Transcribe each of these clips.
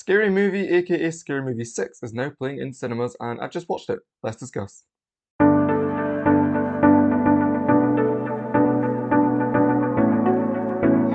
Scary Movie, aka Scary Movie 6, is now playing in cinemas and I've just watched it. Let's discuss. Hello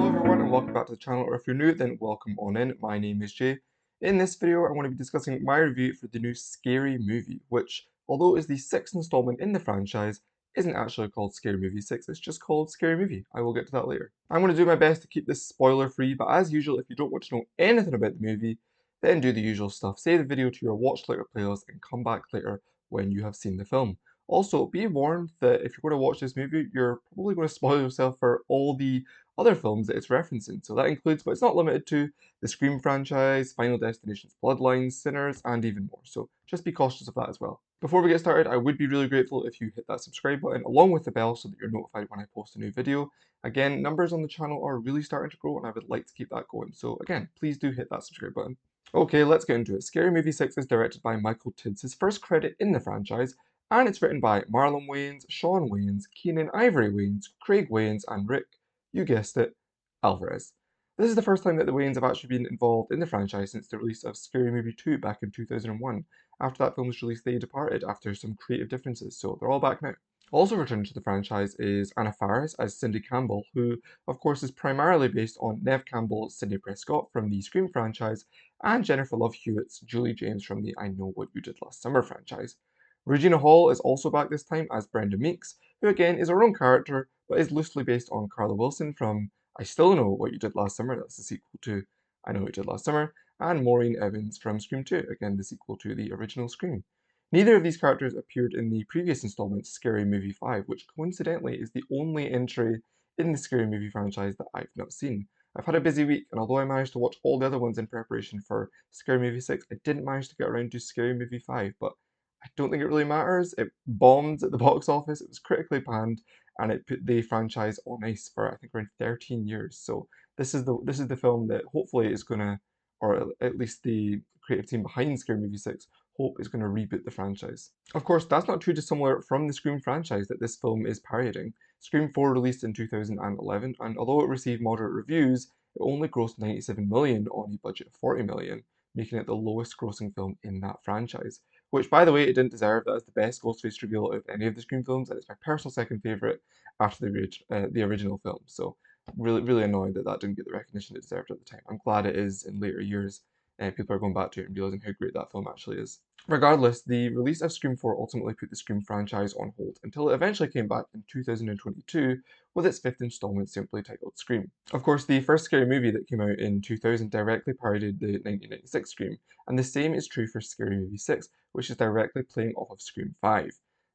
everyone and welcome back to the channel, or if you're new then welcome on in. My name is Jay. In this video I'm going to be discussing my review for the new Scary Movie, which, although is the 6th installment in the franchise, isn't actually called Scary Movie 6, it's just called Scary Movie. I will get to that later. I'm going to do my best to keep this spoiler free, but as usual, if you don't want to know anything about the movie, then do the usual stuff. Save the video to your watch later playlist and come back later when you have seen the film. Also, be warned that if you're going to watch this movie, you're probably going to spoil yourself for all the other films that it's referencing. So that includes, but it's not limited to, the Scream franchise, Final Destination's Bloodlines, Sinners, and even more. So just be cautious of that as well. Before we get started, I would be really grateful if you hit that subscribe button along with the bell so that you're notified when I post a new video. Again, numbers on the channel are really starting to grow and I would like to keep that going. So again, please do hit that subscribe button. Okay, let's get into it. Scary Movie 6 is directed by Michael Tibbs, his first credit in the franchise, and it's written by Marlon Wayans, Sean Wayans, Keenan Ivory Wayans, Craig Wayans, and Rick, you guessed it, Alvarez. This is the first time that the Wayans have actually been involved in the franchise since the release of Scary Movie 2 back in 2001. After that film was released, they departed after some creative differences, so they're all back now. Also returning to the franchise is Anna Faris as Cindy Campbell, who, of course, is primarily based on Neve Campbell's Sidney Prescott from the Scream franchise, and Jennifer Love Hewitt's Julie James from the I Know What You Did Last Summer franchise. Regina Hall is also back this time as Brenda Meeks, who again is her own character, but is loosely based on Carla Wilson from I Still Know What You Did Last Summer, that's the sequel to I Know What You Did Last Summer, and Maureen Evans from Scream 2, again the sequel to the original Scream. Neither of these characters appeared in the previous installment, Scary Movie 5, which coincidentally is the only entry in the Scary Movie franchise that I've not seen. I've had a busy week, and although I managed to watch all the other ones in preparation for Scary Movie 6, I didn't manage to get around to Scary Movie 5, but I don't think it really matters. It bombed at the box office, it was critically panned, and it put the franchise on ice for I think around 13 years. So this is the film that hopefully is gonna, or at least the creative team behind Scary Movie 6 hope is going to reboot the franchise. Of course, that's not too dissimilar from the Scream franchise that this film is parodying. Scream 4 released in 2011, and although it received moderate reviews, it only grossed 97 million on a budget of 40 million, making it the lowest grossing film in that franchise. Which, by the way, it didn't deserve. That is the best Ghostface reveal of any of the Scream films, and it's my personal second favourite after the original film. So, really annoyed that that didn't get the recognition it deserved at the time. I'm glad it is in later years, and people are going back to it and realizing how great that film actually is. Regardless, the release of Scream 4 ultimately put the Scream franchise on hold until it eventually came back in 2022 with its 5th installment simply titled Scream. Of course, the first Scary Movie that came out in 2000 directly parodied the 1996 Scream, and the same is true for Scary Movie 6, which is directly playing off of Scream 5.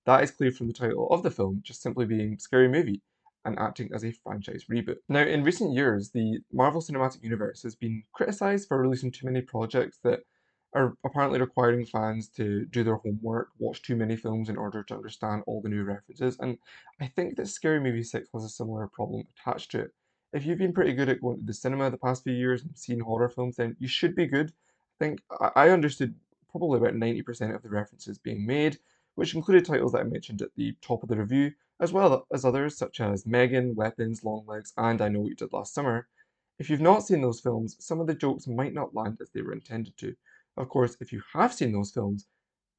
That is clear from the title of the film, just simply being Scary Movie, and acting as a franchise reboot. Now, in recent years, the Marvel Cinematic Universe has been criticised for releasing too many projects that are apparently requiring fans to do their homework, watch too many films in order to understand all the new references, and I think that Scary Movie 6 has a similar problem attached to it. If you've been pretty good at going to the cinema the past few years and seen horror films, then you should be good. I think I understood probably about 90% of the references being made, which included titles that I mentioned at the top of the review, as well as others such as Megan, Weapons, Longlegs, and I Know What You Did Last Summer. If you've not seen those films, some of the jokes might not land as they were intended to. Of course, if you have seen those films,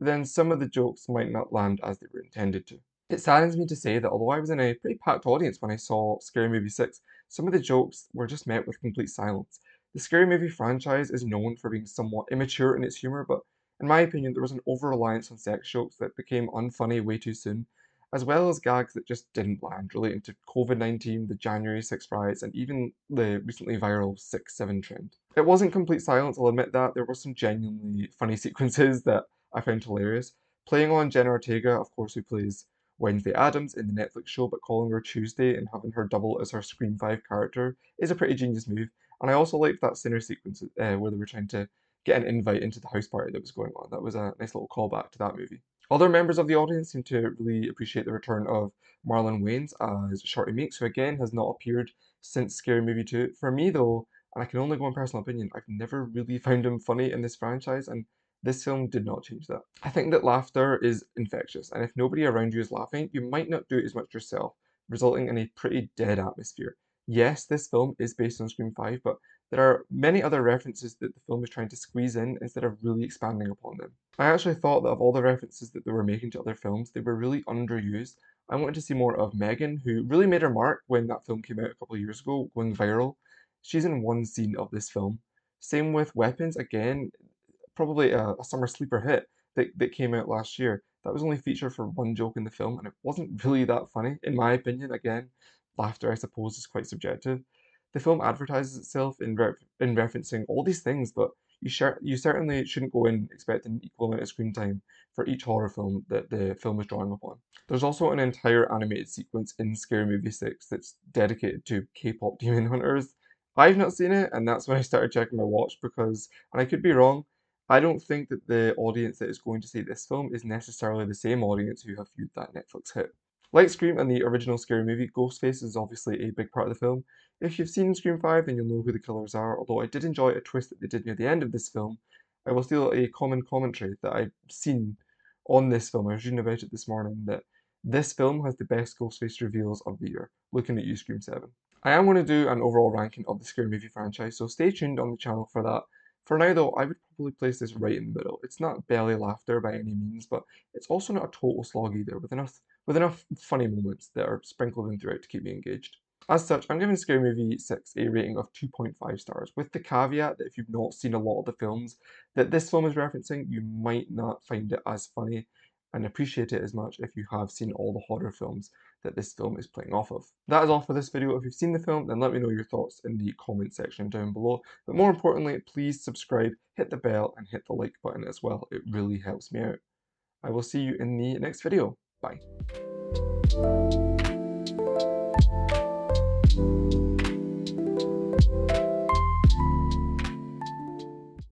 then some of the jokes might not land as they were intended to. It saddens me to say that although I was in a pretty packed audience when I saw Scary Movie 6, some of the jokes were just met with complete silence. The Scary Movie franchise is known for being somewhat immature in its humour, but in my opinion, there was an over-reliance on sex jokes that became unfunny way too soon, as well as gags that just didn't land relating to COVID-19, the January 6 riots, and even the recently viral 6-7 trend. It wasn't complete silence, I'll admit that. There were some genuinely funny sequences that I found hilarious. Playing on Jenna Ortega, of course, who plays Wednesday Addams in the Netflix show, but calling her Tuesday and having her double as her Scream 5 character is a pretty genius move. And I also liked that Sinner sequence where they were trying to get an invite into the house party that was going on. That was a nice little callback to that movie. Other members of the audience seem to really appreciate the return of Marlon Wayans as Shorty Meeks, who again has not appeared since Scary Movie 2. For me though, and I can only go on personal opinion, I've never really found him funny in this franchise, and this film did not change that. I think that laughter is infectious, and if nobody around you is laughing, you might not do it as much yourself, resulting in a pretty dead atmosphere. Yes, this film is based on Scream 5, but There are many other references that the film is trying to squeeze in instead of really expanding upon them. I actually thought that of all the references that they were making to other films, they were really underused. I wanted to see more of Megan, who really made her mark when that film came out a couple of years ago, going viral. She's in one scene of this film. Same with Weapons, again, probably a summer sleeper hit that came out last year. That was only featured for one joke in the film, and it wasn't really that funny, in my opinion. Again, laughter, I suppose, is quite subjective. The film advertises itself in referencing all these things, but you certainly shouldn't go in expecting an equal amount of screen time for each horror film that the film is drawing upon. There's also an entire animated sequence in Scary Movie 6 that's dedicated to K-pop demon hunters. I've not seen it, and that's when I started checking my watch because, and I could be wrong, I don't think that the audience that is going to see this film is necessarily the same audience who have viewed that Netflix hit. Like Scream and the original Scary Movie, Ghostface is obviously a big part of the film. If you've seen Scream 5, then you'll know who the killers are, although I did enjoy a twist that they did near the end of this film. I will steal a common commentary that I've seen on this film. I was reading about it this morning that this film has the best Ghostface reveals of the year. Looking at you, Scream 7. I am going to do an overall ranking of the Scary Movie franchise, so stay tuned on the channel for that. For now though, I would probably place this right in the middle. It's not belly laughter by any means, but it's also not a total slog either, with enough funny moments that are sprinkled in throughout to keep me engaged. As such, I'm giving Scary Movie 6 a rating of 2.5 stars, with the caveat that if you've not seen a lot of the films that this film is referencing, you might not find it as funny and appreciate it as much if you have seen all the horror films that this film is playing off of. That is all for this video. If you've seen the film, then let me know your thoughts in the comment section down below. But more importantly, please subscribe, hit the bell, and hit the like button as well. It really helps me out. I will see you in the next video. Bye.